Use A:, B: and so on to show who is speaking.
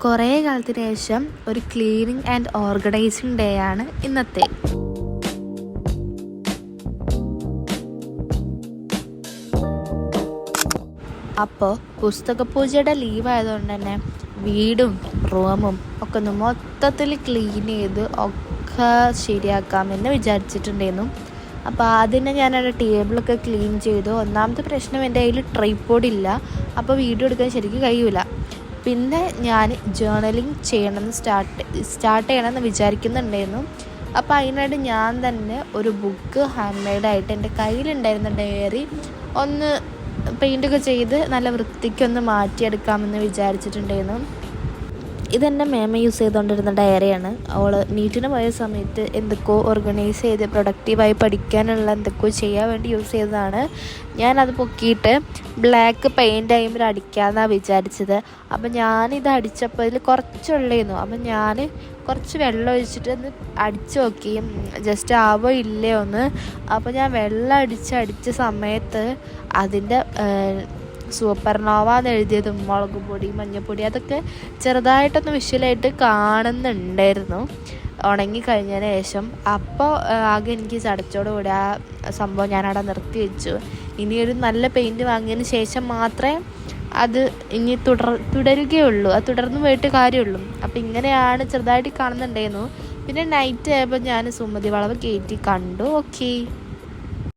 A: കുറേ കാലത്തിന് ശേഷം ഒരു ക്ലീനിങ് ആൻഡ് ഓർഗനൈസിങ് ഡേ ആണ് ഇന്നത്തെ. അപ്പോൾ പുസ്തകപൂജയുടെ ലീവ് ആയതുകൊണ്ട് തന്നെ വീടും റൂമും ഒക്കെ ഒന്ന് മൊത്തത്തിൽ ക്ലീൻ ചെയ്ത് ഒക്കെ ശരിയാക്കാമെന്ന് വിചാരിച്ചിട്ടുണ്ടായിരുന്നു. അപ്പോൾ ആദ്യം ഞാനവിടെ ടേബിളൊക്കെ ക്ലീൻ ചെയ്തു. ഒന്നാമത്തെ പ്രശ്നം എൻ്റെ കയ്യിൽ ട്രൈപോഡ് ഇല്ല, അപ്പോൾ വീഡിയോ എടുക്കാൻ ശരിക്കും കഴിയൂല. പിന്നെ ഞാൻ ജേർണലിങ് സ്റ്റാർട്ട് ചെയ്യണമെന്ന് വിചാരിക്കുന്നുണ്ടായിരുന്നു. അപ്പോൾ അതിനായിട്ട് ഞാൻ തന്നെ ഒരു ബുക്ക് ഹാൻഡ് മെയ്ഡായിട്ട് എൻ്റെ കയ്യിലുണ്ടായിരുന്ന ഡയറി ഒന്ന് പെയിൻ്റൊക്കെ ചെയ്ത് നല്ല വൃത്തിക്കൊന്ന് മാറ്റിയെടുക്കാമെന്ന് വിചാരിച്ചിട്ടുണ്ടായിരുന്നു. ഇതെൻ്റെ മേമ യൂസ് ചെയ്തുകൊണ്ടിരുന്ന ഡയറിയാണ്. അവൾ നീറ്റിന് പോയ സമയത്ത് എന്തൊക്കെയോ ഓർഗനൈസ് ചെയ്ത് പ്രൊഡക്റ്റീവായി പഠിക്കാനുള്ള എന്തൊക്കെയോ ചെയ്യാൻ വേണ്ടി യൂസ് ചെയ്തതാണ്. ഞാനത് പൊക്കിയിട്ട് ബ്ലാക്ക് പെയിൻ്റ് ആകുമ്പോൾ അടിക്കാമെന്നാണ് വിചാരിച്ചത്. അപ്പം ഞാനിത് അടിച്ചപ്പോൾ ഇതിൽ കുറച്ചുള്ളായിരുന്നു. അപ്പം ഞാൻ കുറച്ച് വെള്ളം ഒഴിച്ചിട്ട് ഒന്ന് അടിച്ച് നോക്കി, ജസ്റ്റ് ആവോ ഇല്ലയോ ഒന്ന്. അപ്പോൾ ഞാൻ വെള്ളം അടിച്ച സമയത്ത് അതിൻ്റെ സൂപ്പർനോവ എന്ന് എഴുതിയതും മുളക് പൊടി മഞ്ഞൾപ്പൊടി അതൊക്കെ ചെറുതായിട്ടൊന്ന് വിഷ്വലായിട്ട് കാണുന്നുണ്ടായിരുന്നു ഉണങ്ങിക്കഴിഞ്ഞതിന് ശേഷം. അപ്പോൾ ആകെ എനിക്ക് ചടച്ചോടുകൂടി ആ സംഭവം ഞാനവിടെ നിർത്തി വെച്ചു. ഇനിയൊരു നല്ല പെയിൻറ്റ് വാങ്ങിയതിന് ശേഷം മാത്രമേ അത് ഇനി തുടരുകയുള്ളൂ, അത് തുടർന്ന് പോയിട്ട് കാര്യമുള്ളൂ. അപ്പോൾ ഇങ്ങനെയാണ് ചെറുതായിട്ട് കാണുന്നുണ്ടായിരുന്നു. പിന്നെ നൈറ്റ് ആയപ്പോൾ ഞാൻ സുമതി വളവ് കയറ്റി കണ്ടു. ഓക്കെ.